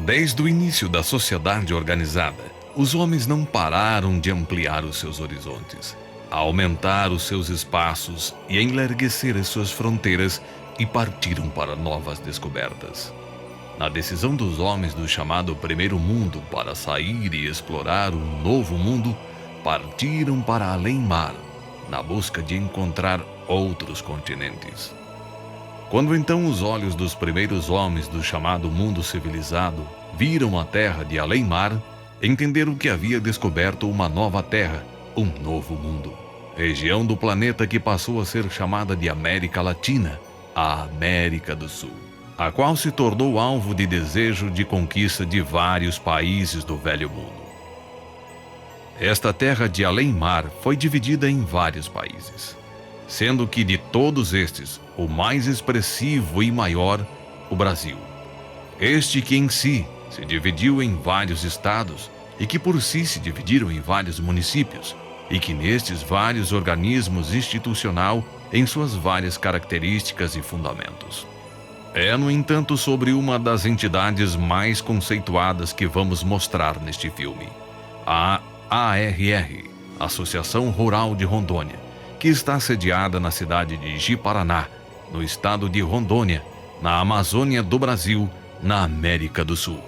Desde o início da sociedade organizada, os homens não pararam de ampliar os seus horizontes, a aumentar os seus espaços e a enlarguecer as suas fronteiras, e partiram para novas descobertas. Na decisão dos homens do chamado Primeiro Mundo para sair e explorar um novo mundo, partiram para além-mar, na busca de encontrar outros continentes. Quando então os olhos dos primeiros homens do chamado mundo civilizado viram a terra de além-mar, entenderam que havia descoberto uma nova terra, um novo mundo. Região do planeta que passou a ser chamada de América Latina, a América do Sul, a qual se tornou alvo de desejo de conquista de vários países do Velho Mundo. Esta terra de além-mar foi dividida em vários países, sendo que de todos estes, o mais expressivo e maior, o Brasil. Este que em si se dividiu em vários estados e que por si se dividiram em vários municípios, e que nestes vários organismos institucional em suas várias características e fundamentos. É, no entanto, sobre uma das entidades mais conceituadas que vamos mostrar neste filme, a ARR, Associação Rural de Rondônia, que está sediada na cidade de Ji-Paraná, no estado de Rondônia, na Amazônia do Brasil, na América do Sul.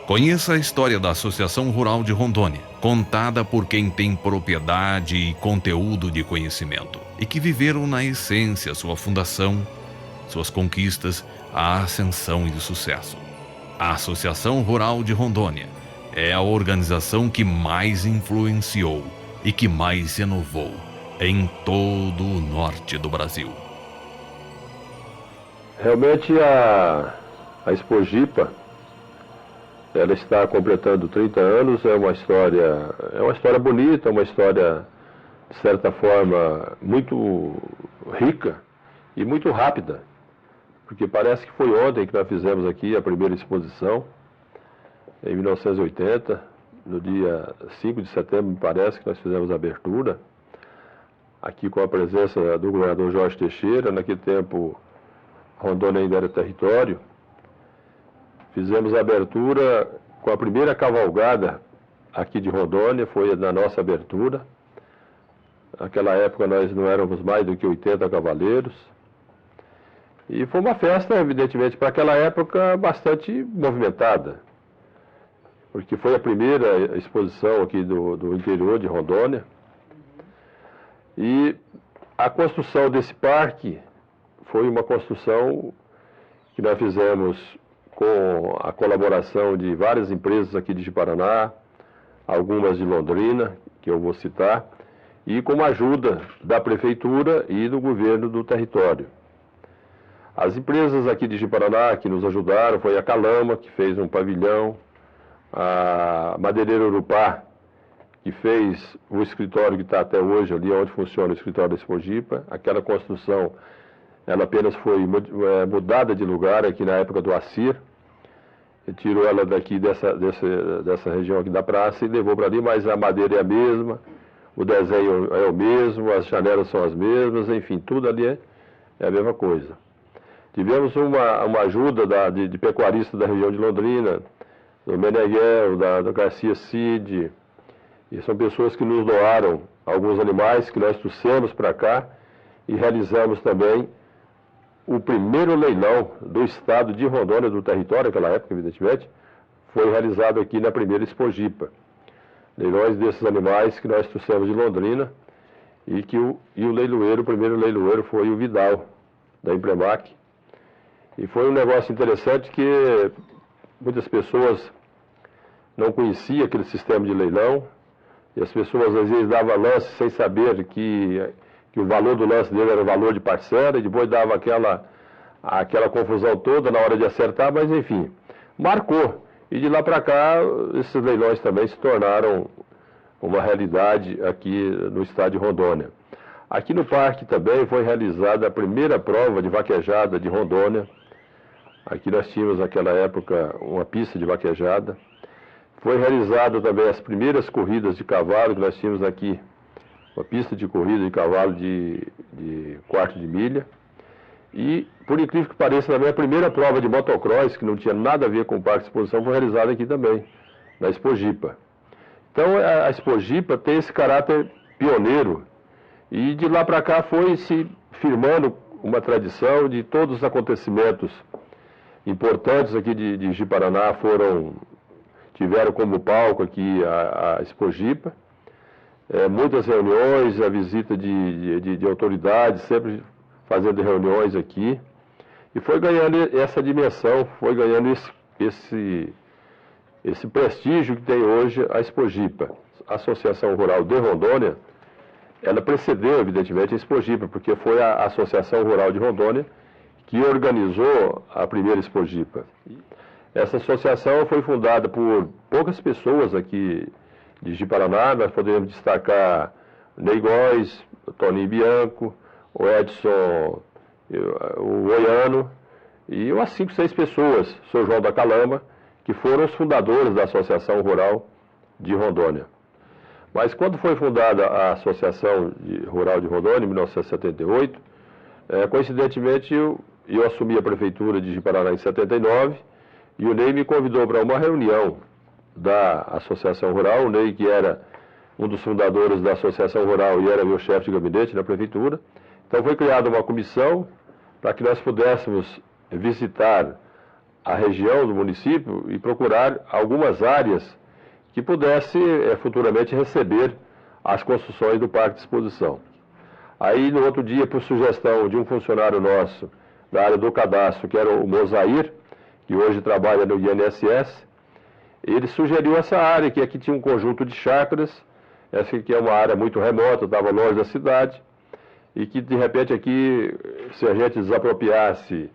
Conheça a história da Associação Rural de Rondônia, contada por quem tem propriedade e conteúdo de conhecimento, e que viveram na essência sua fundação, suas conquistas, a ascensão e o sucesso. A Associação Rural de Rondônia é a organização que mais influenciou e que mais inovou em todo o norte do Brasil. Realmente a Expojipa, ela está completando 30 anos, é uma história bonita, uma história, de certa forma, muito rica e muito rápida, porque parece que foi ontem que nós fizemos aqui a primeira exposição, em 1980, no dia 5 de setembro, me parece que nós fizemos a abertura, aqui com a presença do governador Jorge Teixeira. Naquele tempo, Rondônia ainda era território. Fizemos a abertura com a primeira cavalgada aqui de Rondônia, foi na nossa abertura. Naquela época nós não éramos mais do que 80 cavaleiros. E foi uma festa, evidentemente, para aquela época bastante movimentada, porque foi a primeira exposição aqui do interior de Rondônia. E a construção desse parque foi uma construção que nós fizemos com a colaboração de várias empresas aqui de Ji-Paraná, algumas de Londrina, que eu vou citar, e com a ajuda da prefeitura e do governo do território. As empresas aqui de Ji-Paraná que nos ajudaram foi a Calama, que fez um pavilhão, a Madeireira Urupá, que fez o escritório que está até hoje ali, onde funciona o escritório da Expojipa. Aquela construção, ela apenas foi mudada de lugar aqui na época do Assir. Ele tirou ela daqui dessa região aqui da praça e levou para ali, mas a madeira é a mesma, o desenho é o mesmo, as janelas são as mesmas, enfim, tudo ali é a mesma coisa. Tivemos uma ajuda de pecuaristas da região de Londrina, do Meneghel, da Garcia Cid, e são pessoas que nos doaram alguns animais que nós trouxemos para cá e realizamos também o primeiro leilão do estado de Rondônia, do território, naquela época, evidentemente, foi realizado aqui na primeira Expojipa. Leilões desses animais que nós trouxemos de Londrina e o leiloeiro, o primeiro leiloeiro foi o Vidal, da Impremac. E foi um negócio interessante que muitas pessoas não conheciam aquele sistema de leilão, e as pessoas às vezes davam lance sem saber que o valor do lance dele era o valor de parcela, e depois dava aquela confusão toda na hora de acertar, mas enfim, marcou. E de lá para cá, esses leilões também se tornaram uma realidade aqui no estado de Rondônia. Aqui no parque também foi realizada a primeira prova de vaquejada de Rondônia. Aqui nós tínhamos naquela época uma pista de vaquejada. Foi realizada também as primeiras corridas de cavalo que nós tínhamos aqui, uma pista de corrida de cavalo de quarto de milha. E, por incrível que pareça, também a primeira prova de motocross, que não tinha nada a ver com o Parque de Exposição, foi realizada aqui também, na Expojipa. Então, a Expojipa tem esse caráter pioneiro, e de lá para cá foi se firmando uma tradição de todos os acontecimentos importantes aqui de Ji-Paraná tiveram como palco aqui a Expojipa. Muitas reuniões, a visita de autoridades, sempre fazendo reuniões aqui. E foi ganhando essa dimensão, foi ganhando esse prestígio que tem hoje a Expojipa. A Associação Rural de Rondônia, ela precedeu, evidentemente, a Expojipa, porque foi a Associação Rural de Rondônia que organizou a primeira Expojipa. Essa associação foi fundada por poucas pessoas aqui de Ji-Paraná. Nós podemos destacar Ney Góes, o Toninho Bianco, o Edson, o Oiano, e umas 5, 6 pessoas, o Sr. João da Calama, que foram os fundadores da Associação Rural de Rondônia. Mas quando foi fundada a Associação Rural de Rondônia, em 1978, coincidentemente eu assumi a prefeitura de Ji-Paraná em 79, e o Ney me convidou para uma reunião da Associação Rural. O Ney, que era um dos fundadores da Associação Rural e era meu chefe de gabinete na prefeitura. Então foi criada uma comissão para que nós pudéssemos visitar a região do município e procurar algumas áreas que pudesse futuramente receber as construções do Parque de Exposição. Aí, no outro dia, por sugestão de um funcionário nosso da área do cadastro, que era o Mosair, que hoje trabalha no INSS, ele sugeriu essa área, que aqui tinha um conjunto de chácaras, essa aqui é uma área muito remota, estava longe da cidade, e que de repente aqui, se a gente desapropriasse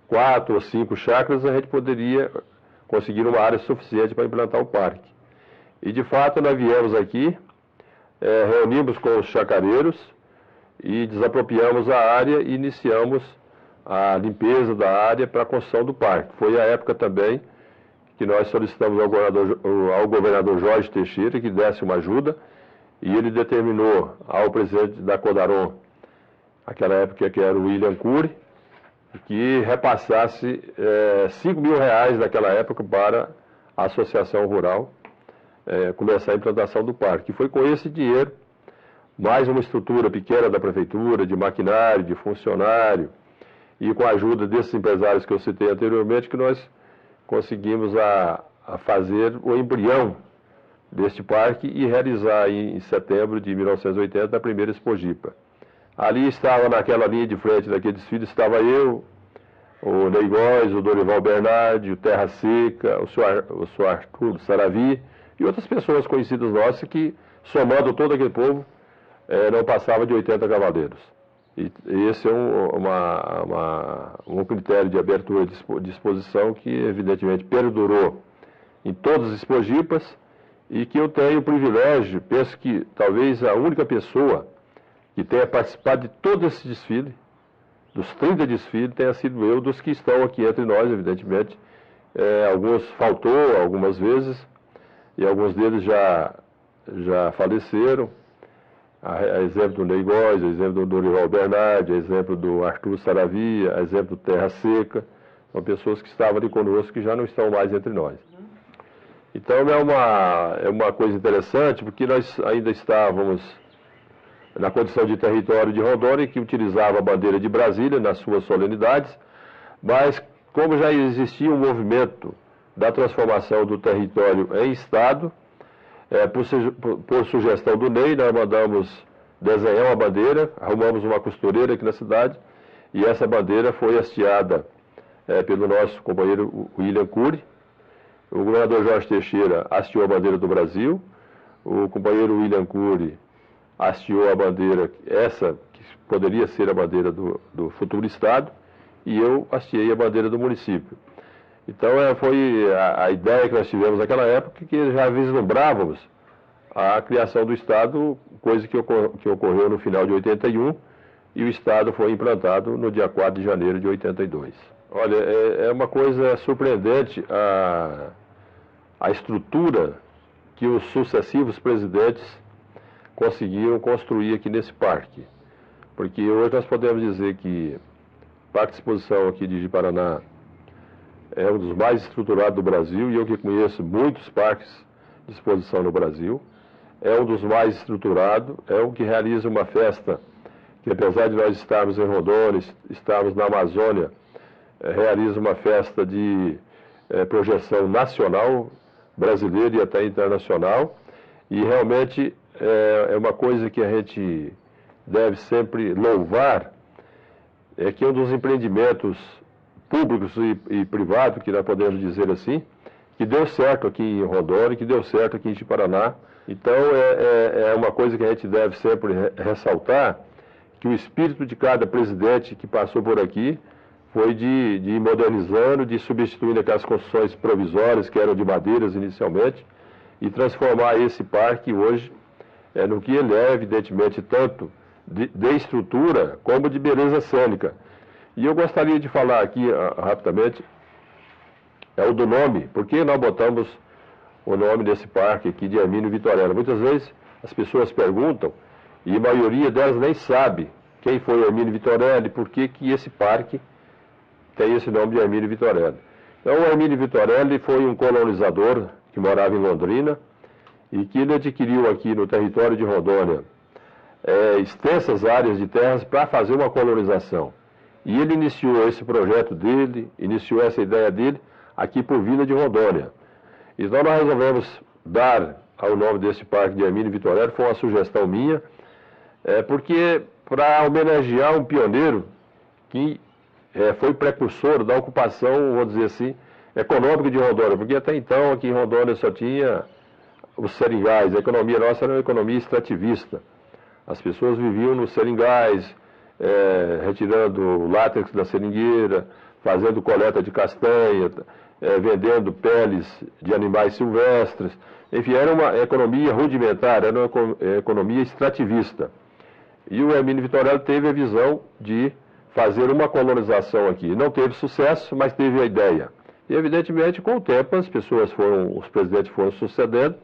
4 ou 5 chácaras, a gente poderia conseguir uma área suficiente para implantar o parque. E de fato nós viemos aqui, reunimos com os chacareiros e desapropriamos a área e iniciamos a limpeza da área para a construção do parque. Foi a época também que nós solicitamos ao governador Jorge Teixeira que desse uma ajuda, e ele determinou ao presidente da Codaron, aquela época que era o William Cury, que repassasse R$5 mil naquela época para a Associação Rural começar a implantação do parque. E foi com esse dinheiro, mais uma estrutura pequena da prefeitura, de maquinário, de funcionário, e com a ajuda desses empresários que eu citei anteriormente, que nós conseguimos a fazer o embrião deste parque e realizar em setembro de 1980 a primeira Expojipa. Ali estava, naquela linha de frente daquele desfile, estava eu, o Ney Góes, o Dorival Bernardi, o Terra Seca, o Sr. Arthur Saravi e outras pessoas conhecidas nossas que, somando todo aquele povo, não passava de 80 cavaleiros. E esse é um critério de abertura de exposição que, evidentemente, perdurou em todas as Expojipas, e que eu tenho o privilégio, penso que talvez a única pessoa que tenha participado de todo esse desfile, dos 30 desfiles, tenha sido eu, dos que estão aqui entre nós, evidentemente. Alguns faltou algumas vezes, e alguns deles já faleceram. A exemplo do Ney Góes, a exemplo do Dorival Bernardi, a exemplo do Arthur Saravi, a exemplo do Terra Seca. São pessoas que estavam ali conosco que já não estão mais entre nós. Então é uma coisa interessante, porque nós ainda estávamos na condição de território de Rondônia, que utilizava a bandeira de Brasília nas suas solenidades, mas como já existia um movimento da transformação do território em Estado, por sugestão do Ney, nós mandamos desenhar uma bandeira, arrumamos uma costureira aqui na cidade, e essa bandeira foi hasteada pelo nosso companheiro William Cury. O governador Jorge Teixeira hasteou a bandeira do Brasil, o companheiro William Cury hasteou a bandeira, essa que poderia ser a bandeira do futuro Estado, e eu hasteei a bandeira do município. Então foi a ideia que nós tivemos naquela época, que já vislumbrávamos a criação do Estado, coisa que ocorreu no final de 81, e o Estado foi implantado no dia 4 de janeiro de 82. Olha, é uma coisa surpreendente a estrutura que os sucessivos presidentes conseguiram construir aqui nesse parque. Porque hoje nós podemos dizer que Parque de Exposição aqui de Ji-Paraná é um dos mais estruturados do Brasil, e eu que conheço muitos parques de exposição no Brasil. É um dos mais estruturados, é um que realiza uma festa que, apesar de nós estarmos em Rondônia, estarmos na Amazônia, realiza uma festa de projeção nacional, brasileira e até internacional, e realmente é uma coisa que a gente deve sempre louvar, é que é um dos empreendimentos públicos e privados, que nós podemos dizer assim, que deu certo aqui em Rondônia, que deu certo aqui em Ji-Paraná. Então é uma coisa que a gente deve sempre ressaltar, que o espírito de cada presidente que passou por aqui foi de ir modernizando, de substituindo aquelas construções provisórias que eram de madeiras inicialmente, e transformar esse parque hoje no que ele é, evidentemente, tanto de estrutura como de beleza cênica. E eu gostaria de falar aqui rapidamente o do nome, porque nós botamos o nome desse parque aqui de Hermínio Vitorella. Muitas vezes as pessoas perguntam, e a maioria delas nem sabe quem foi Hermínio Vitorella e por que esse parque tem esse nome de Hermínio Vitorella. Então, o Hermínio Vitorella foi um colonizador que morava em Londrina e que ele adquiriu aqui no território de Rondônia extensas áreas de terras para fazer uma colonização. E ele iniciou esse projeto dele, iniciou essa ideia dele aqui por Vila de Rondônia. Então nós resolvemos dar ao nome desse parque de Hermínio Vitorella, foi uma sugestão minha, porque para homenagear um pioneiro que foi precursor da ocupação, vou dizer assim, econômica de Rondônia, porque até então aqui em Rondônia só tinha os seringais, a economia nossa era uma economia extrativista. As pessoas viviam nos seringais, retirando látex da seringueira, fazendo coleta de castanha, vendendo peles de animais silvestres. Enfim, era uma economia rudimentar, era uma economia extrativista. E o Hermínio Vitorella teve a visão de fazer uma colonização aqui. Não teve sucesso, mas teve a ideia. E, evidentemente, com o tempo, os presidentes foram sucedendo,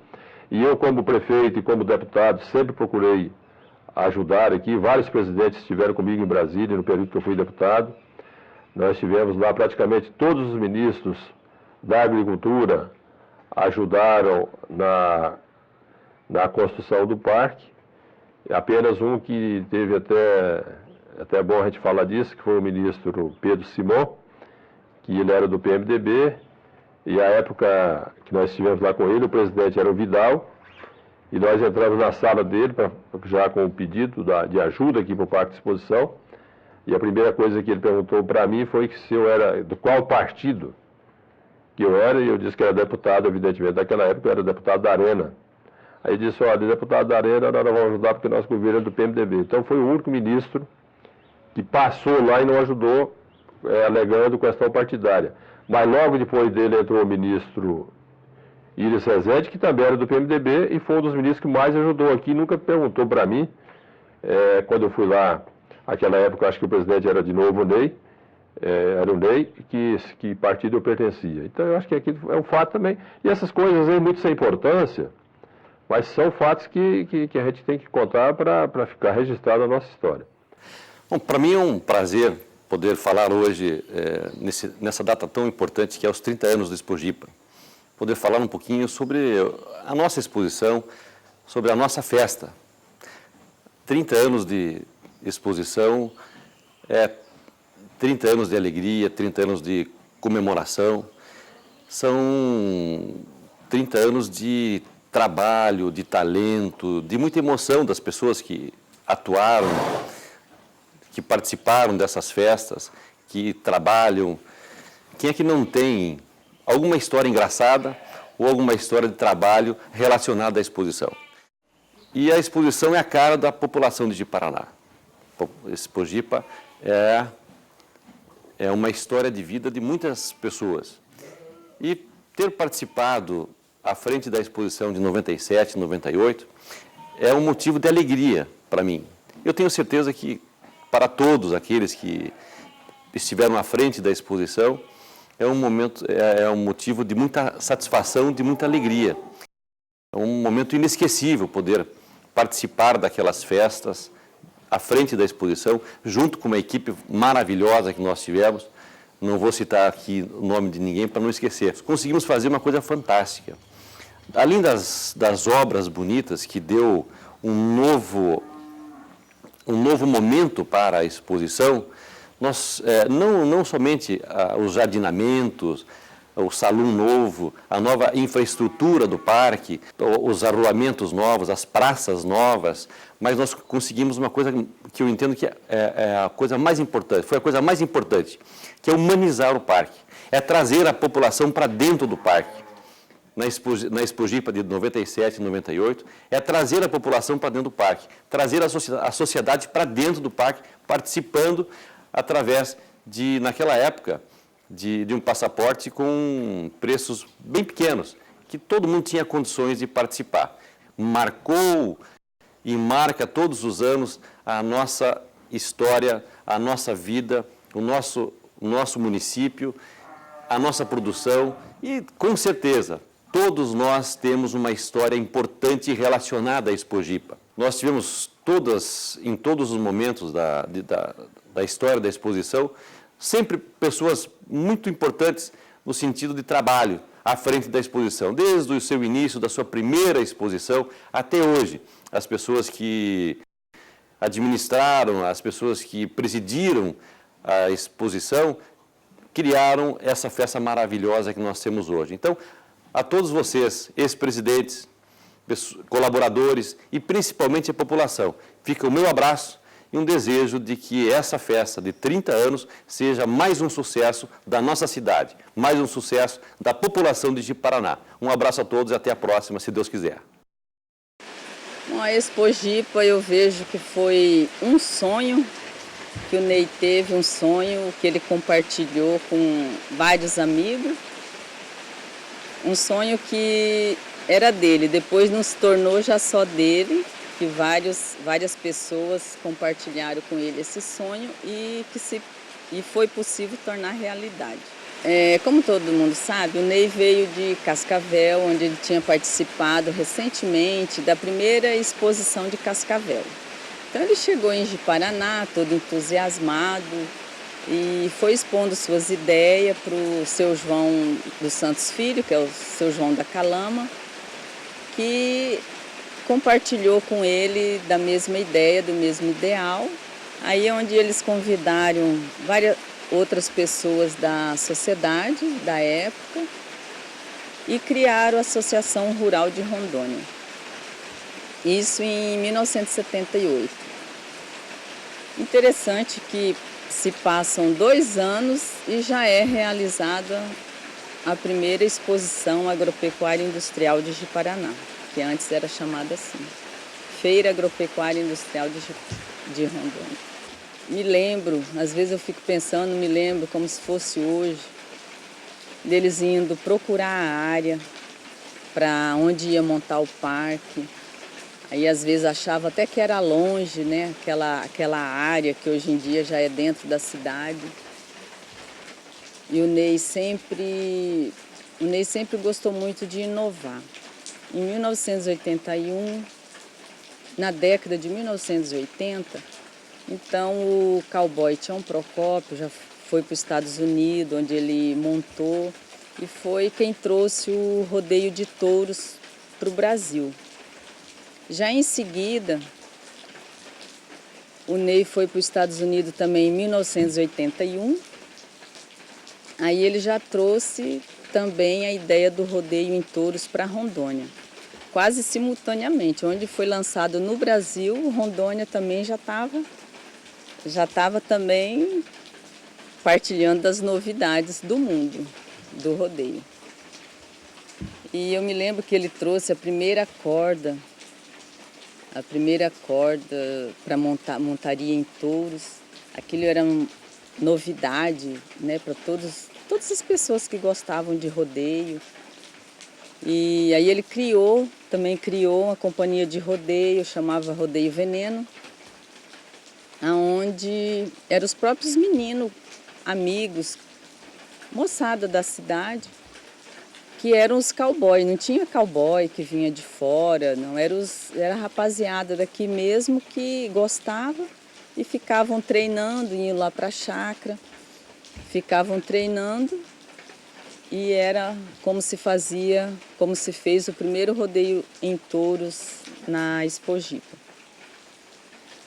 e eu, como prefeito e como deputado, sempre procurei ajudar aqui. Vários presidentes estiveram comigo em Brasília, no período que eu fui deputado. Nós tivemos lá praticamente todos os ministros da agricultura ajudaram na construção do parque. Apenas um que teve até bom a gente falar disso, que foi o ministro Pedro Simon, que ele era do PMDB, e a época que nós estivemos lá com ele, o presidente era o Vidal, e nós entramos na sala dele já com o pedido de ajuda aqui para o Parque de Exposição, e a primeira coisa que ele perguntou para mim foi se eu era, do qual partido que eu era, e eu disse que era deputado, evidentemente, naquela época eu era deputado da Arena. Aí ele disse, olha, deputado da Arena, nós não vamos ajudar porque nosso governo é do PMDB. Então foi o único ministro que passou lá e não ajudou, alegando questão partidária. Mas logo depois dele entrou o ministro Iris Rezende, que também era do PMDB, e foi um dos ministros que mais ajudou aqui, nunca perguntou para mim, quando eu fui lá, naquela época, acho que o presidente era de novo o Ney, era o Ney, que partido eu pertencia. Então eu acho que aquilo é um fato também, e essas coisas aí muito sem importância, mas são fatos que a gente tem que contar para ficar registrado na nossa história. Bom, para mim é um prazer poder falar hoje, nessa data tão importante, que é os 30 anos do Expojipa. Poder falar um pouquinho sobre a nossa exposição, sobre a nossa festa. 30 anos de exposição, 30 anos de alegria, 30 anos de comemoração. São 30 anos de trabalho, de talento, de muita emoção das pessoas que atuaram, que participaram dessas festas, que trabalham. Quem é que não tem alguma história engraçada ou alguma história de trabalho relacionada à exposição? E a exposição é a cara da população de Ji-Paraná. Expojipa é uma história de vida de muitas pessoas. E ter participado à frente da exposição de 97, 98, é um motivo de alegria para mim. Eu tenho certeza que para todos aqueles que estiveram à frente da exposição, é um motivo de muita satisfação, de muita alegria. É um momento inesquecível poder participar daquelas festas, à frente da exposição, junto com uma equipe maravilhosa que nós tivemos. Não vou citar aqui o nome de ninguém para não esquecer. Conseguimos fazer uma coisa fantástica. Além das obras bonitas, que deu um novo momento para a exposição, nós, não somente os jardinamentos, o salão novo, a nova infraestrutura do parque, os arruamentos novos, as praças novas, mas nós conseguimos uma coisa que eu entendo que é a coisa mais importante, foi a coisa mais importante, que é humanizar o parque, é trazer a população para dentro do parque. Na Expogipa de 97 e 98, é trazer a população para dentro do parque, trazer a sociedade para dentro do parque, participando através de, naquela época, de um passaporte com preços bem pequenos, que todo mundo tinha condições de participar. Marcou e marca todos os anos a nossa história, a nossa vida, o nosso município, a nossa produção e, com certeza, todos nós temos uma história importante relacionada à Expogipa. Nós tivemos em todos os momentos da história da exposição, sempre pessoas muito importantes no sentido de trabalho à frente da exposição, desde o seu início, da sua primeira exposição até hoje. As pessoas que administraram, as pessoas que presidiram a exposição, criaram essa festa maravilhosa que nós temos hoje. Então, a todos vocês, ex-presidentes, colaboradores e principalmente a população, fica o meu abraço e um desejo de que essa festa de 30 anos seja mais um sucesso da nossa cidade, mais um sucesso da população de Ji-Paraná. Um abraço a todos e até a próxima, se Deus quiser. Bom, a Expogipa eu vejo que foi um sonho que o Ney teve, um sonho que ele compartilhou com vários amigos. Um sonho que era dele, depois não se tornou já só dele, que várias pessoas compartilharam com ele esse sonho e foi possível tornar realidade. Como todo mundo sabe, o Ney veio de Cascavel, onde ele tinha participado recentemente da primeira exposição de Cascavel. Então ele chegou em Ji-Paraná, todo entusiasmado, e foi expondo suas ideias para o seu João dos Santos Filho, que é o seu João da Calama, que compartilhou com ele da mesma ideia, do mesmo ideal. Aí é onde eles convidaram várias outras pessoas da sociedade, da época, e criaram a Associação Rural de Rondônia. Isso em 1978. Interessante que se passam 2 anos e já é realizada a primeira exposição agropecuária industrial de Ji-Paraná, que antes era chamada assim, Feira Agropecuária Industrial de Rondônia. Me lembro, às vezes eu fico pensando, me lembro como se fosse hoje, deles indo procurar a área para onde ia montar o parque. Aí às vezes achava até que era longe, né? Aquela área que hoje em dia já é dentro da cidade. E o Ney sempre gostou muito de inovar. Em 1981, na década de 1980, então o cowboy Tião Procópio já foi para os Estados Unidos, onde ele montou, e foi quem trouxe o rodeio de touros para o Brasil. Já em seguida, o Ney foi para os Estados Unidos também em 1981. Aí ele já trouxe também a ideia do rodeio em touros para Rondônia. Quase simultaneamente, onde foi lançado no Brasil, Rondônia também já estava também partilhando das novidades do mundo, do rodeio. E eu me lembro que ele trouxe a primeira corda para montaria em touros. Aquilo era uma novidade, né, para todas as pessoas que gostavam de rodeio. E aí ele também criou uma companhia de rodeio, chamava Rodeio Veneno, onde eram os próprios meninos, amigos, moçada da cidade, que eram os cowboys. Não tinha cowboy que vinha de fora, não, era a rapaziada daqui mesmo que gostava e ficavam treinando, iam lá para a chácara, ficavam treinando e era como se fez o primeiro rodeio em touros na Expojipa.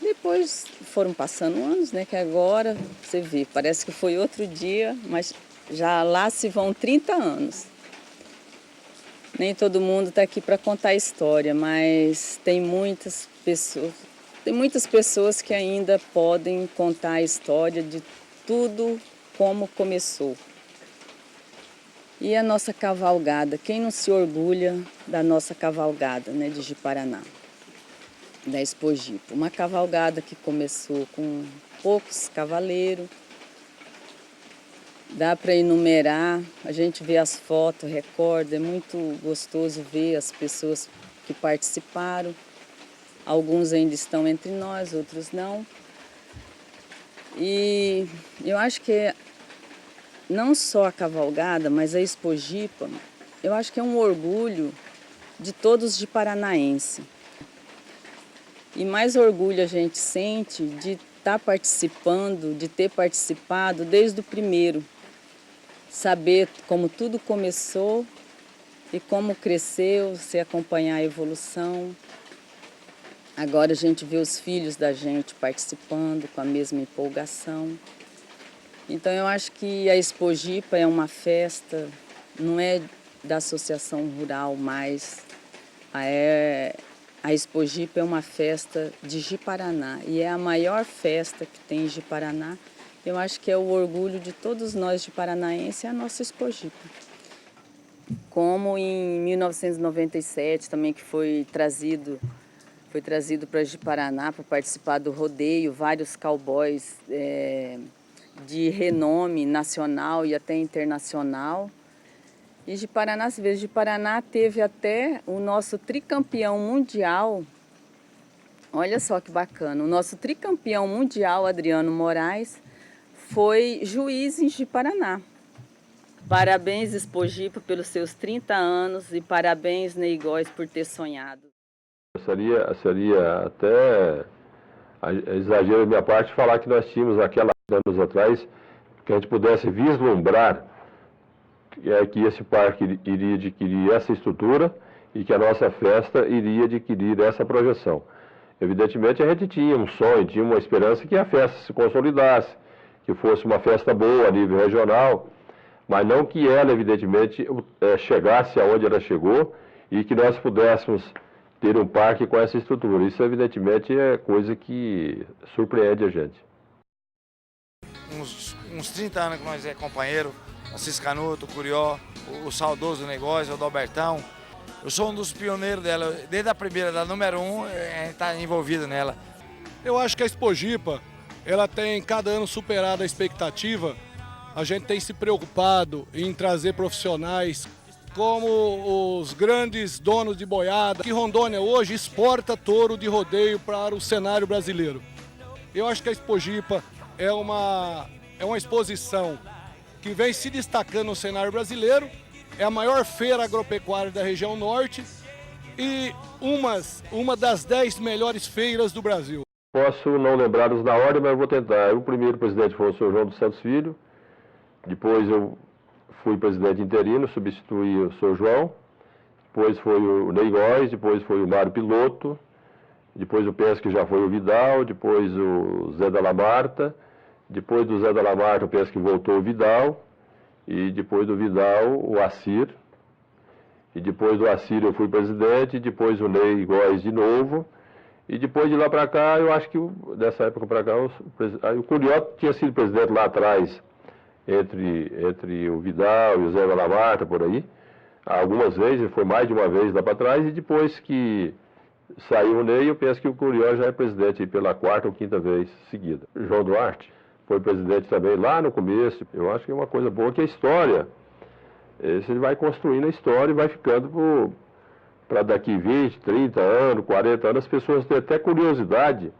Depois foram passando anos, né, que agora você vê, parece que foi outro dia, mas já lá se vão 30 anos. Nem todo mundo está aqui para contar a história, mas tem muitas pessoas que ainda podem contar a história de tudo como começou. E a nossa cavalgada, quem não se orgulha da nossa cavalgada, né, de Ji-Paraná, da Expojipa? Uma cavalgada que começou com poucos cavaleiros, dá para enumerar, a gente vê as fotos, recorda, é muito gostoso ver as pessoas que participaram. Alguns ainda estão entre nós, outros não. E eu acho que não só a cavalgada, mas a Expojipa, eu acho que é um orgulho de todos de paranaense. E mais orgulho a gente sente de estar participando, de ter participado desde o primeiro. Saber como tudo começou e como cresceu, se acompanhar a evolução. Agora a gente vê os filhos da gente participando com a mesma empolgação. Então eu acho que a Expojipa é uma festa, não é da Associação Rural mais, a Expojipa é uma festa de Ji-Paraná e é a maior festa que tem em Ji-Paraná. Eu acho que é o orgulho de todos nós de paranaense, é a nossa Expojipa. Como em 1997 também, que foi trazido para Ji-Paraná para participar do rodeio, vários cowboys de renome nacional e até internacional. E Ji-Paraná, às vezes, Ji-Paraná teve até o nosso tricampeão mundial. Olha só que bacana, o nosso tricampeão mundial, Adriano Moraes, foi juiz em Ji-Paraná. Parabéns, Expojipa, pelos seus 30 anos e parabéns, Ney Góes, por ter sonhado. Seria até exagero da minha parte falar que nós tínhamos aqueles anos atrás que a gente pudesse vislumbrar que esse parque iria adquirir essa estrutura e que a nossa festa iria adquirir essa projeção. Evidentemente a gente tinha um sonho, tinha uma esperança que a festa se consolidasse, que fosse uma festa boa a nível regional, mas não que ela, evidentemente, chegasse aonde ela chegou e que nós pudéssemos ter um parque com essa estrutura. Isso, evidentemente, é coisa que surpreende a gente. Uns 30 anos que nós é companheiro, Assis Canuto, o Curió, o saudoso Negócio, o Dalbertão. Eu sou um dos pioneiros dela, desde a primeira, da número 1, a gente está envolvido nela. Eu acho que a Expojipa, ela tem cada ano superado a expectativa. A gente tem se preocupado em trazer profissionais como os grandes donos de boiada, que Rondônia hoje exporta touro de rodeio para o cenário brasileiro. Eu acho que a Expojipa é uma exposição que vem se destacando no cenário brasileiro, é a maior feira agropecuária da região norte e uma das 10 melhores feiras do Brasil. Posso não lembrá-los na ordem, mas vou tentar. O primeiro presidente foi o Sr. João dos Santos Filho, depois eu fui presidente interino, substituí o Sr. João, depois foi o Ney Góes, depois foi o Mário Piloto, depois eu penso que já foi o Vidal, depois o Zé Dalla Marta, depois do Zé Dalla Marta eu penso que voltou o Vidal, e depois do Vidal o Assir, e depois do Assir eu fui presidente, depois o Ney Góes de novo, e depois de lá para cá, eu acho que dessa época para cá, o Curió tinha sido presidente lá atrás, entre o Vidal e o Zé Dalla Marta, por aí, algumas vezes, foi mais de uma vez lá para trás, e depois que saiu o Ney, eu penso que o Curió já é presidente pela 4ª ou 5ª vez seguida. João Duarte foi presidente também lá no começo. Eu acho que é uma coisa boa que a história, você vai construindo a história e vai ficando para daqui 20, 30 anos, 40 anos, as pessoas têm até curiosidade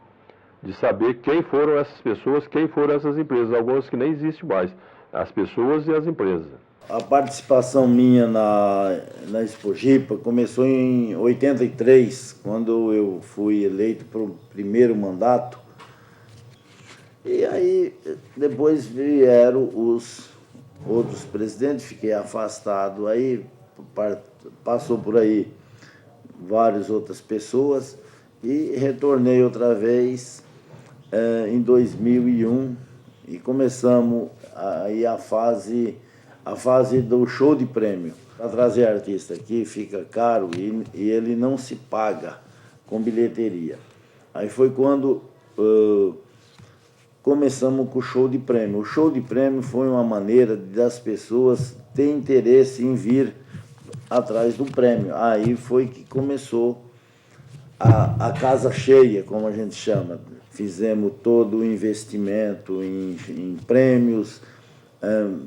de saber quem foram essas pessoas, quem foram essas empresas, algumas que nem existem mais, as pessoas e as empresas. A participação minha na Expojipa começou em 83, quando eu fui eleito para o primeiro mandato. E aí, depois vieram os outros presidentes, fiquei afastado, aí passou por aí várias outras pessoas e retornei outra vez em 2001 e começamos aí a fase do show de prêmio. Para trazer artista aqui fica caro e ele não se paga com bilheteria. Aí foi quando começamos com o show de prêmio. O show de prêmio foi uma maneira das pessoas terem interesse em vir atrás do prêmio. Aí foi que começou a casa cheia, como a gente chama. Fizemos todo o investimento em prêmios,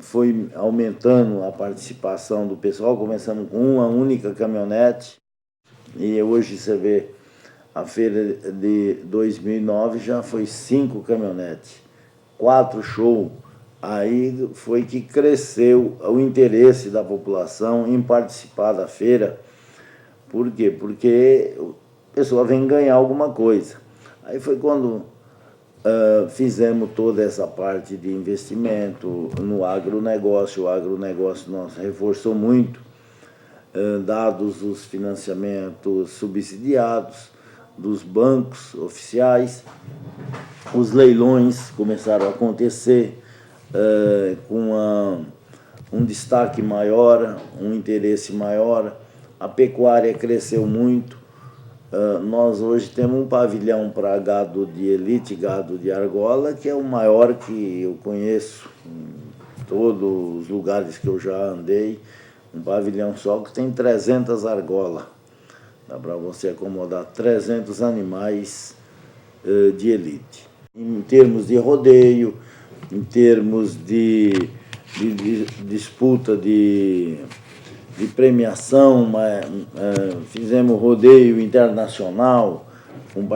foi aumentando a participação do pessoal. Começamos com uma única caminhonete e hoje você vê a feira de 2009 já foi 5 caminhonetes, 4 shows. Aí foi que cresceu o interesse da população em participar da feira. Por quê? Porque a pessoa vem ganhar alguma coisa. Aí foi quando fizemos toda essa parte de investimento no agronegócio. O agronegócio nosso reforçou muito, dados os financiamentos subsidiados dos bancos oficiais. Os leilões começaram a acontecer com um destaque maior, um interesse maior. A pecuária cresceu muito. Nós hoje temos um pavilhão para gado de elite, gado de argola, que é o maior que eu conheço em todos os lugares que eu já andei. Um pavilhão só que tem 300 argolas. Dá para você acomodar 300 animais de elite. Em termos de rodeio, em termos de disputa de premiação, fizemos rodeio internacional com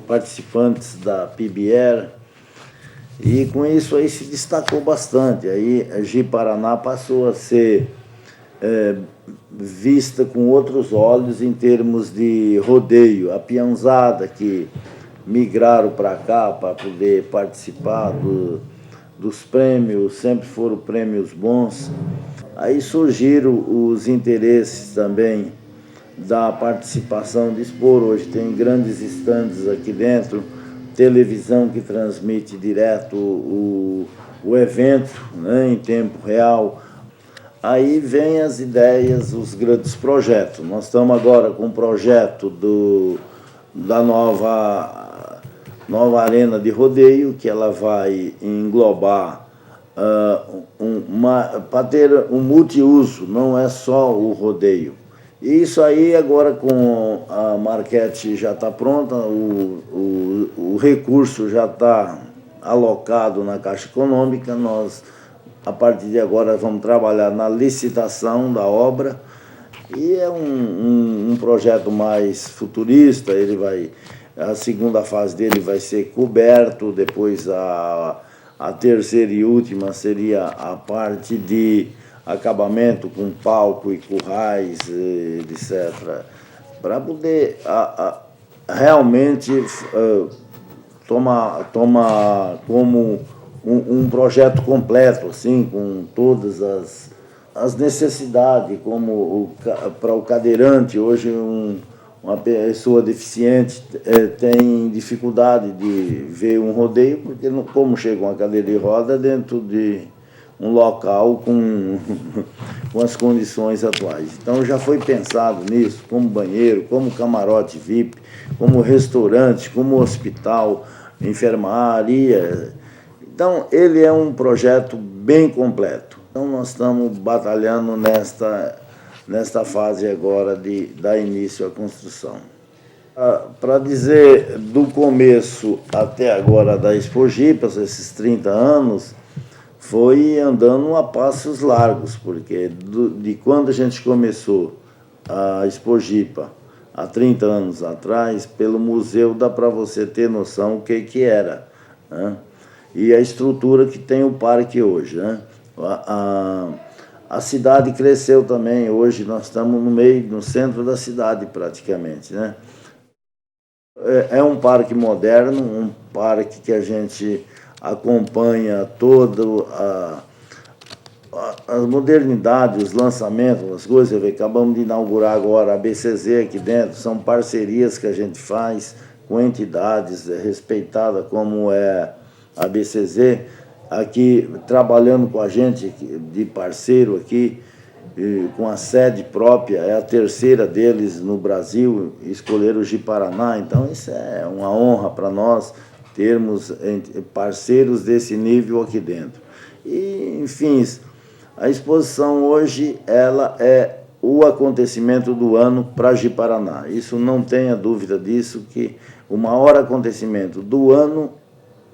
participantes da PBR, e com isso aí se destacou bastante. Aí a Ji-Paraná passou a ser vista com outros olhos em termos de rodeio. A peãozada que migraram para cá para poder participar dos prêmios, sempre foram prêmios bons. Aí surgiram os interesses também da participação de expor. Hoje tem grandes estandes aqui dentro, televisão que transmite direto o evento, né, em tempo real. Aí vem as ideias, os grandes projetos. Nós estamos agora com um projeto da nova arena de rodeio, que ela vai englobar para ter um multiuso, não é só o rodeio. E isso aí agora com a maquete já está pronta, o recurso já está alocado na Caixa Econômica. Nós, a partir de agora, vamos trabalhar na licitação da obra, e é um projeto mais futurista. A segunda fase dele vai ser coberto, depois a terceira e última seria a parte de acabamento com palco e currais, etc., para poder realmente tomar como um projeto completo, assim, com todas as necessidades, como para o cadeirante. Hoje uma pessoa deficiente tem dificuldade de ver um rodeio, porque como chega uma cadeira de roda dentro de um local com as condições atuais. Então já foi pensado nisso, como banheiro, como camarote VIP, como restaurante, como hospital, enfermaria. Então ele é um projeto bem completo. Então nós estamos batalhando nesta fase agora de dar início à construção. Para dizer do começo até agora da Expojipa, esses 30 anos, foi andando a passos largos, porque de quando a gente começou a Expojipa, há 30 anos atrás, pelo museu dá para você ter noção o que era, né? E a estrutura que tem o parque hoje, né? A cidade cresceu também. Hoje nós estamos no centro da cidade praticamente, né? é um parque moderno, um parque que a gente acompanha toda a modernidade, os lançamentos, as coisas. Acabamos de inaugurar agora a BCZ aqui dentro, são parcerias que a gente faz com entidades respeitadas como é a BCZ, aqui trabalhando com a gente de parceiro aqui, com a sede própria, é a terceira deles no Brasil, escolheram o Ji-Paraná, então isso é uma honra para nós termos parceiros desse nível aqui dentro. E, enfim, a exposição hoje ela é o acontecimento do ano para Ji-Paraná. Isso não tenha dúvida disso, que o maior acontecimento do ano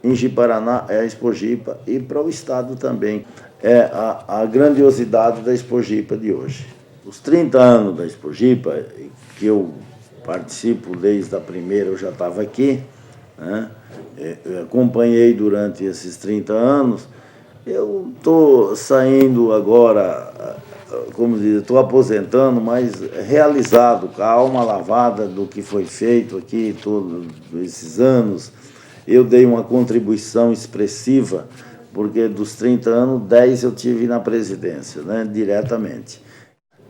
em Ji-Paraná é a Expojipa, e para o estado também é a grandiosidade da Expojipa de hoje. Os 30 anos da Expojipa, que eu participo desde a primeira, eu já estava aqui, né? Eu acompanhei durante esses 30 anos. Eu estou saindo agora, como diz, estou aposentando, mas realizado, com a alma lavada do que foi feito aqui todos esses anos. Eu dei uma contribuição expressiva, porque dos 30 anos, 10 eu tive na presidência, né, diretamente.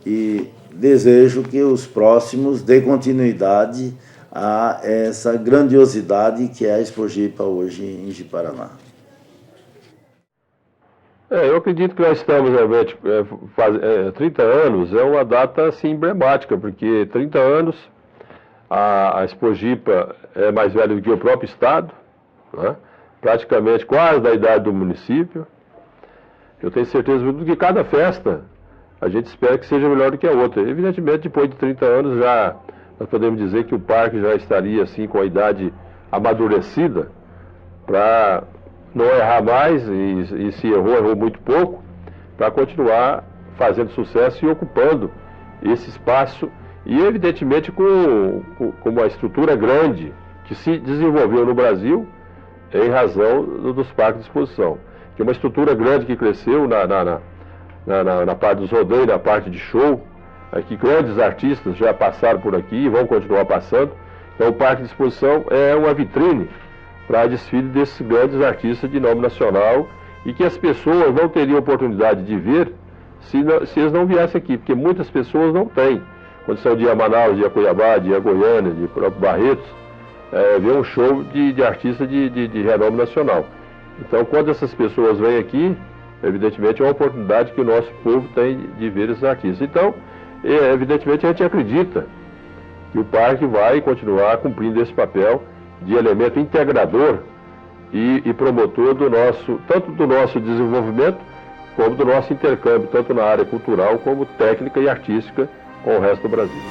E desejo que os próximos dê continuidade a essa grandiosidade que é a Expojipa hoje em Ji-Paraná. Eu acredito que nós estamos realmente, 30 anos é uma data assim, emblemática, porque 30 anos a Expojipa é mais velha do que o próprio estado, né? Praticamente quase da idade do município. Eu tenho certeza que cada festa a gente espera que seja melhor do que a outra. Evidentemente, depois de 30 anos, já nós podemos dizer que o parque já estaria assim, com a idade amadurecida para não errar mais, e se errou muito pouco, para continuar fazendo sucesso e ocupando esse espaço, e evidentemente com uma estrutura grande que se desenvolveu no Brasil em razão dos parques de exposição, que é uma estrutura grande que cresceu na parte dos rodeios, na parte de show, que grandes artistas já passaram por aqui e vão continuar passando. Então o parque de exposição é uma vitrine para desfile desses grandes artistas de nome nacional, e que as pessoas não teriam oportunidade de ver se eles não viessem aqui, porque muitas pessoas não têm condição de ir a Manaus, de ir a Cuiabá, de ir a Goiânia, de próprio Barretos, ver um show de artista de renome nacional. Então, quando essas pessoas vêm aqui, evidentemente é uma oportunidade que o nosso povo tem de ver esses artistas. Então, evidentemente a gente acredita que o parque vai continuar cumprindo esse papel de elemento integrador e promotor tanto do nosso desenvolvimento, como do nosso intercâmbio, tanto na área cultural como técnica e artística com o resto do Brasil.